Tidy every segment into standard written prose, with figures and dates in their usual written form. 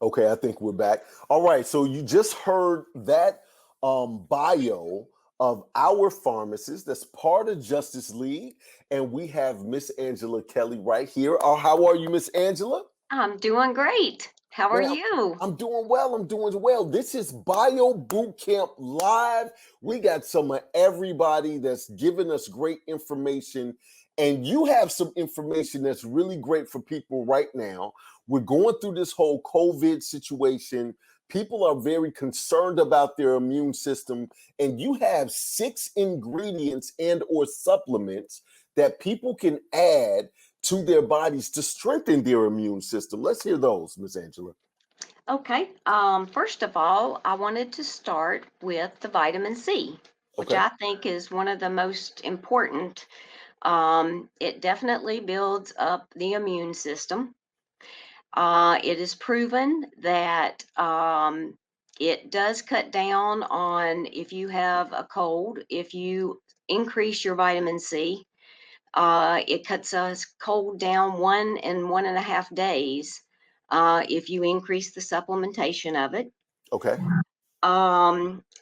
Okay, I think we're back. All right, so you just heard that bio of our pharmacist that's part of Justice League, and we have Miss Angela Kelley right here. How are you, Miss Angela? I'm doing great. How are Man, you? I'm doing well. I'm doing well. This is Bio Bootcamp Live. We got some of everybody that's giving us great information. And you have some information that's really great for people right now. We're going through this whole COVID situation. People are very concerned about their immune system. And you have 6 ingredients and or supplements that people can add to their bodies to strengthen their immune system. Let's hear those, Miss Angela. Okay. First of all, I wanted to start with the vitamin C, which Okay. I think is one of the most important. It definitely builds up the immune system. It is proven that it does cut down on if you have a cold, if you increase your vitamin C. It cuts us cold down 1 and 1.5 days if you increase the supplementation of it. Okay.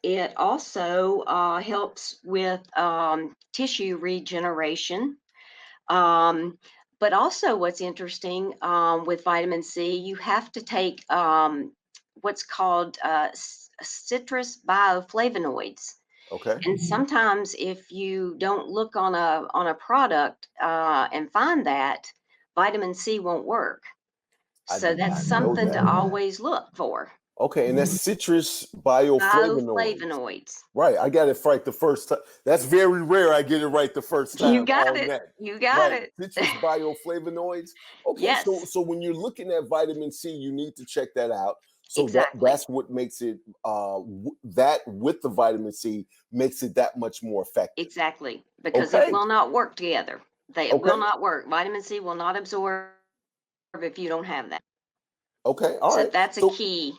It also helps with tissue regeneration. Um, but also, what's interesting with vitamin C, you have to take what's called citrus bioflavonoids. Okay. And sometimes if you don't look on a product and find that, vitamin C won't work. I So did that's not know something to that. always look for. Okay, and that's citrus bioflavonoids. Bioflavonoids. Right, I got it right the first time. That's very rare. I get it right the first You time got on it. that. You got Right, it. citrus bioflavonoids. Okay, so Yes, so when you're looking at vitamin C, you need to check that out. So exactly. that's what makes it that with the vitamin C makes it that much more effective. Exactly. Because it Okay, will not work together. It will okay, not work. Vitamin C will not absorb if you don't have that. okay. All So right. that's a So key.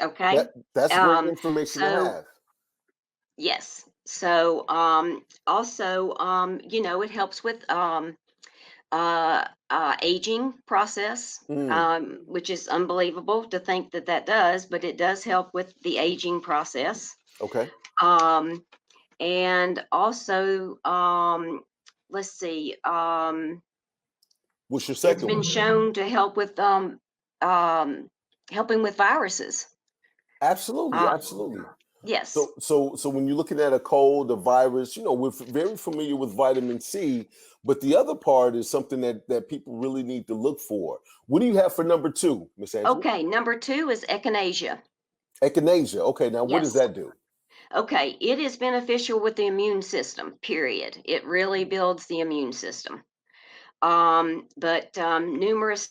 Okay. that's great Um, information to so have. yes. So also it helps with aging process, Mm, which is unbelievable to think that that does, but it does help with the aging process. okay. Um, and also, let's see, What's your it's second been one? shown to help with um, helping with viruses. Absolutely, Uh, absolutely. yes, So when you're looking at a cold, a virus, we're very familiar with vitamin C, but the other part is something that people really need to look for. What do you have for number 2, Miss Angela? okay. Number two is echinacea. Echinacea. Okay, now what does Yes. that do? Okay. It is beneficial with the immune system, period. It really builds the immune system. But numerous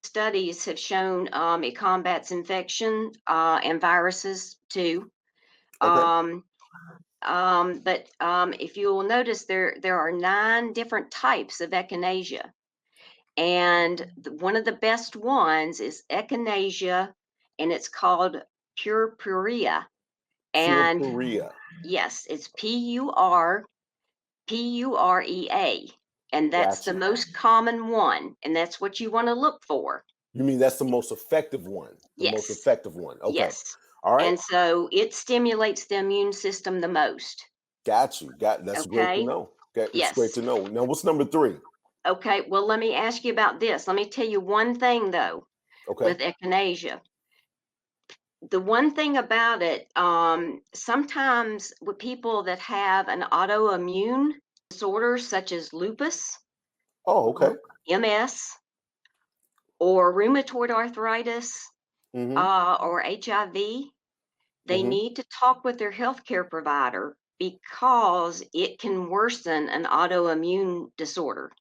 studies have shown it combats infection and viruses too. Okay. Um, but if you will notice, there are 9 different types of echinacea, and one of the best ones is echinacea, and it's called purpurea. And Purpurea. yes, it's Purea, and that's Got the you. most common one, and that's what you want to look for. You mean that's the most effective one? The most Yes, effective one. Okay. yes. All right. And so it stimulates the immune system the most. Got you. That's great to Okay. know. Okay, it's great Yes. to know. Now what's number 3? Okay. Well, let me ask you about this. Let me tell you one thing though Okay. with echinacea. The one thing about it, sometimes with people that have an autoimmune disorder such as lupus, Oh, okay. MS, or rheumatoid arthritis, Mm-hmm. or HIV, they Mm-hmm. need to talk with their healthcare provider because it can worsen an autoimmune disorder.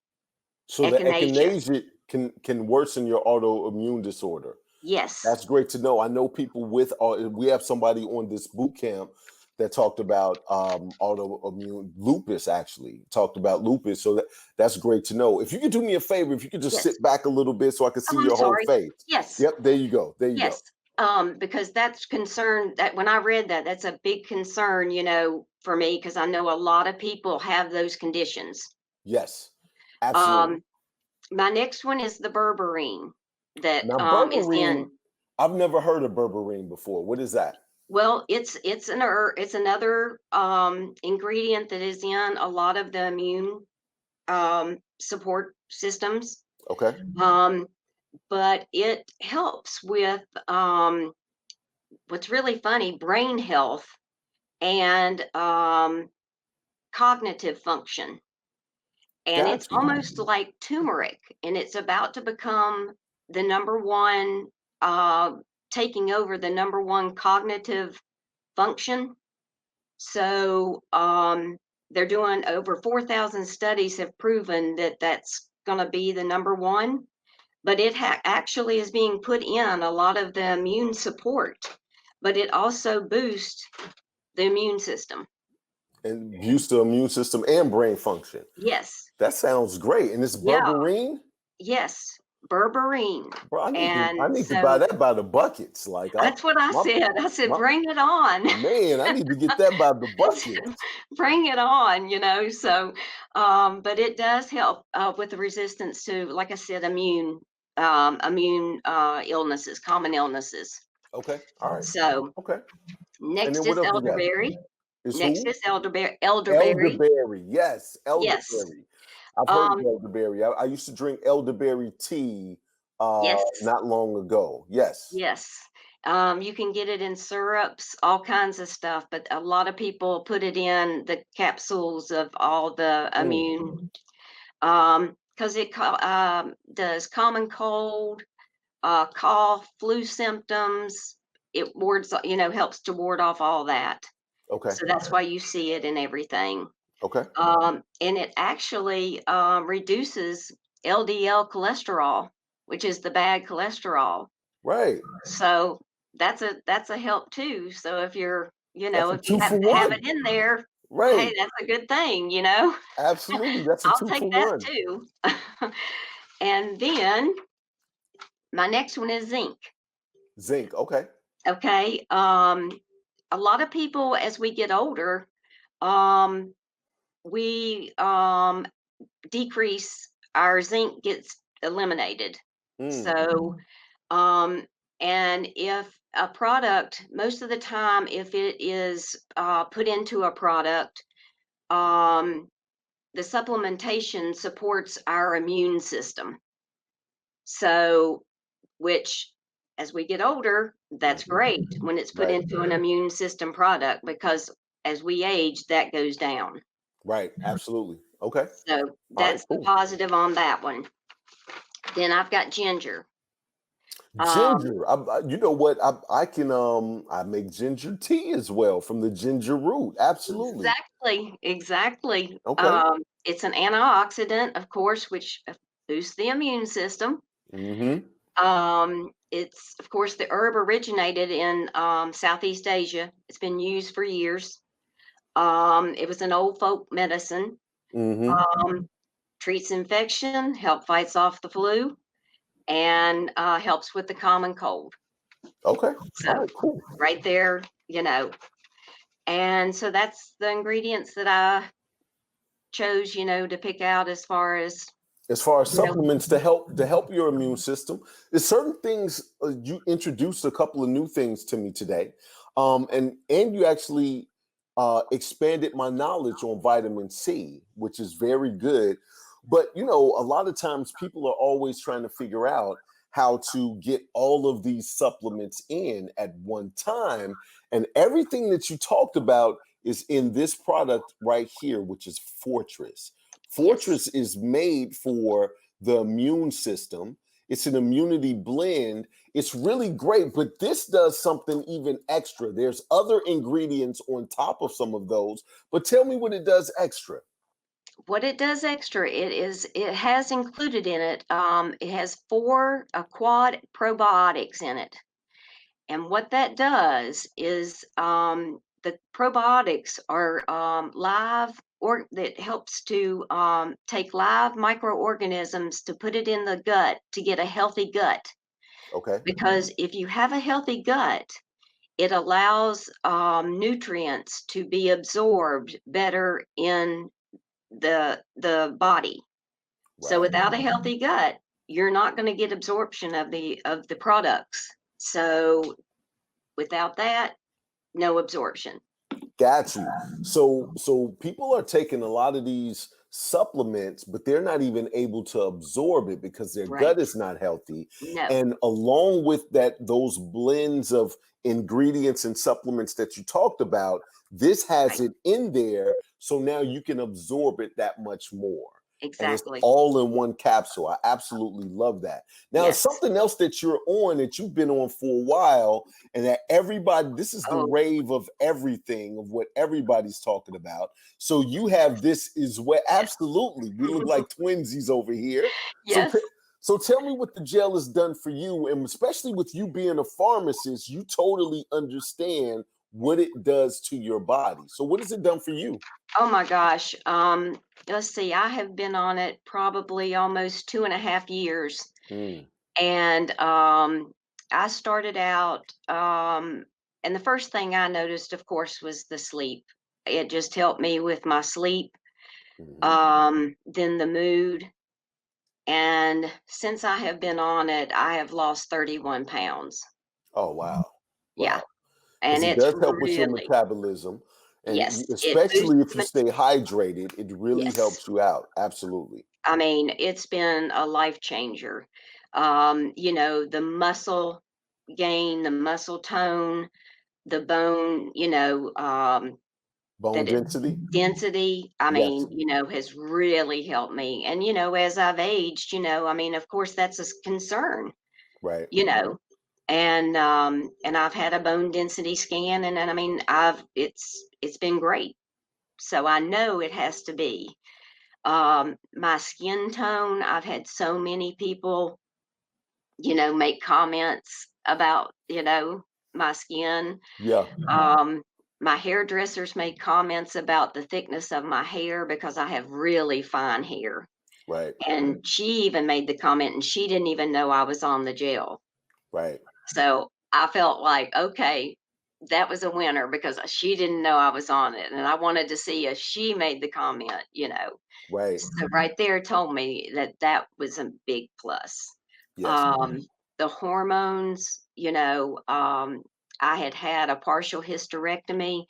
So the Echinacea. echinacea can worsen your autoimmune disorder. Yes. That's great to know. I know people with we have somebody on this boot camp that talked about autoimmune lupus, actually talked about lupus. So that's great to know. If you could do me a favor, if you could just Yes. sit back a little bit so I could Oh, see I'm your whole sorry. face. Yes. Yep, there you go. There you go. Yes. Because that's concern that when I read that, that's a big concern, for me, because I know a lot of people have those conditions. Yes, absolutely. Um, my next one is the berberine that Now is berberine, in. I've never heard of berberine before. What is that? Well, it's another ingredient that is in a lot of the immune support systems. Okay. Um, but it helps with what's really funny, brain health and cognitive function. And it's Got you. almost like turmeric, and it's about to become the number one, uh, taking over the number one cognitive function. So they're doing over 4,000 studies have proven that that's going to be the number one, but it actually is being put in a lot of the immune support, but it also boosts the immune system. And boost the immune system and brain function. Yes. That sounds great. And it's Yeah. berberine? Yes. Berberine. Bro, I And need to buy so that by the buckets. Like that's what I my, said. I said, my bring it on. man, I need to get that by the I said, buckets. bring it on, So, but it does help with the resistance to, like I said, immune illnesses, common illnesses. Okay. All right. So Okay. And then next what is else we got? elderberry. Is Next who? is elderberry. Elderberry. Elderberry. Yes, Yes. elderberry. I've heard of Um, elderberry. I used to drink elderberry tea yes. not long ago. Yes. Yes. You can get it in syrups, all kinds of stuff, but a lot of people put it in the capsules of all the Mm, immune, because it does common cold, cough, flu symptoms. It wards, helps to ward off all that. okay. So that's why you see it in everything. Okay. And it actually reduces LDL cholesterol, which is the bad cholesterol. Right. So that's a help too. So if you're, That's a if you two for happen to have one. it in there, hey, Right. that's a good thing, Absolutely. That's a I'll two take for that one. too. And then my next one is zinc. Zinc. Okay. Okay. A lot of people as we get older, um, we decrease our zinc gets eliminated. Mm, So Um, and if a product, most of the time, if it is put into a product, um, the supplementation supports our immune system. So, which as we get older, that's mhm. great when it's put Right. into an immune system product because as we age, that goes down. Right. Absolutely. Okay. So All right. that's the Cool. positive on that one. Then I've got ginger. Um, Ginger. You know what? I can I make ginger tea as well from the ginger root. Absolutely. Exactly, exactly. Okay. It's an antioxidant, of course, which boosts the immune system. Mm-hmm. It's, of course, the herb originated in Southeast Asia. It's been used for years. It was an old folk medicine. Mm-hmm. Um, treats infection, help fights off the flu, and helps with the common cold. Okay. All So right, cool. right there, And so that's the ingredients that I chose, to pick out as far as, As far as you know, supplements to help your immune system, there's certain things you introduced a couple of new things to me today, and you actually expanded my knowledge on vitamin C, which is very good. But a lot of times people are always trying to figure out how to get all of these supplements in at one time, and everything that you talked about is in this product right here, which is Fortress. yes. Fortress is made for the immune system. It's an immunity blend. It's really great, but this does something even extra. There's other ingredients on top of some of those, but tell me what it does extra. What it does extra, it has included in it, it has four quad probiotics in it. And what that does is the probiotics are live or that helps to take live microorganisms to put it in the gut to get a healthy gut. Okay. Because if you have a healthy gut, it allows nutrients to be absorbed better in the body. So Right. without a healthy gut, you're not going to get absorption of the products. So without that, no absorption. Got you. So people are taking a lot of these supplements, but they're not even able to absorb it because their gut Right. is not healthy. No. And along with that, those blends of ingredients and supplements that you talked about, this has Right. it in there. So now you can absorb it that much more. And it's Exactly. all in one capsule. I absolutely love that. Now, Yes. something else that you're on that you've been on for a while, and that everybody, this is the Oh, rave of everything, of what everybody's talking about. So you have this as well. yes. Absolutely. We look like twinsies over here. So, Yes. so tell me what the gel has done for you, and especially with you being a pharmacist, you totally understand what it does to your body. So what has it done for you? Oh my gosh. Let's see. I have been on it probably almost 2.5 years. Mm, And I started out, and the first thing I noticed, of course, was the sleep. It just helped me with my sleep, mhm. then the mood. And since I have been on it, I have lost 31 pounds. Oh, wow. Yeah. Wow. And Because it it's does help with your really, metabolism. And yes, it boosts. especially if you stay hydrated, it really Yes. helps you out. Absolutely. I mean, it's been a life changer. The muscle gain, the muscle tone, the bone, Bone that it density? density, I Yes. mean, has really helped me. And, as I've aged, I mean, of course, that's a concern, Right. you know. And I've had a bone density scan, and I mean, it's been great. So I know it has to be. My skin tone, I've had so many people, make comments about, my skin. Yeah. Um, my hairdressers made comments about the thickness of my hair because I have really fine hair. Right. And she even made the comment, and she didn't even know I was on the gel. Right. So I felt like, okay, that was a winner because she didn't know I was on it. And I wanted to see if she made the comment. Right. So right there told me that that was a big plus. Yes. The hormones, I had a partial hysterectomy,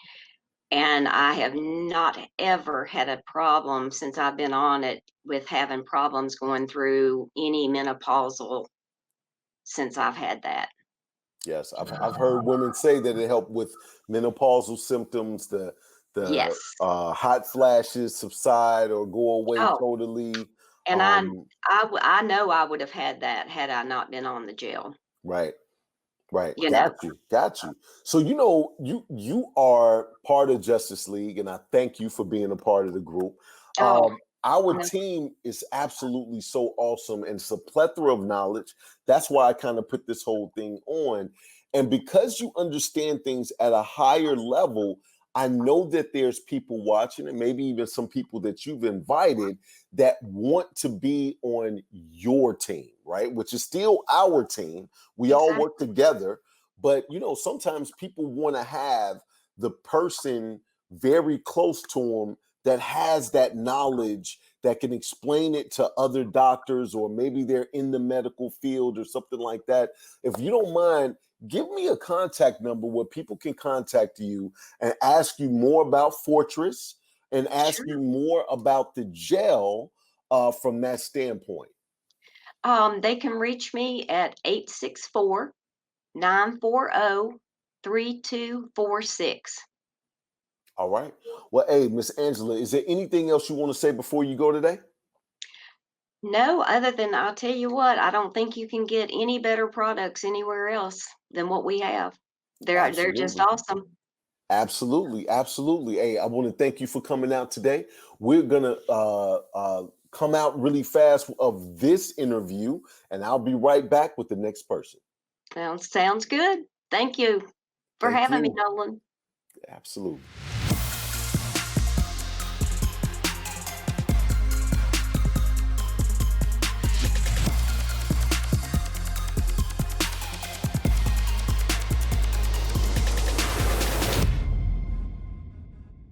and I have not ever had a problem since I've been on it with having problems going through any menopausal since I've had that. Yes. I've heard women say that it helped with menopausal symptoms, the Yes. hot flashes subside or go away Oh, totally. and Um, I know I would have had that had I not been on the gel. right. Right. You know. Got you. Got you. So you are part of Justice League, and I thank you for being a part of the group. Oh, Our no. team is absolutely so awesome, and it's a plethora of knowledge. That's why I kind of put this whole thing on. And because you understand things at a higher level, I know that there's people watching, and maybe even some people that you've invited that want to be on your team, right? Which is still our team. We all work Exactly. together, but sometimes people want to have the person very close to them that has that knowledge that can explain it to other doctors, or maybe they're in the medical field or something like that. If you don't mind, give me a contact number where people can contact you and ask you more about Fortress and ask you Sure. more about the gel from that standpoint. They can reach me at 864-940-3246. All right. Well, hey, Miss Angela, is there anything else you want to say before you go today? No, other than I'll tell you what, I don't think you can get any better products anywhere else than what we have. They're just Absolutely. awesome. Absolutely. Absolutely. Hey, I want to thank you for coming out today. We're going to come out really fast of this interview, and I'll be right back with the next person. Sounds good. Thank you for Thank having me, you. Nolan. Absolutely.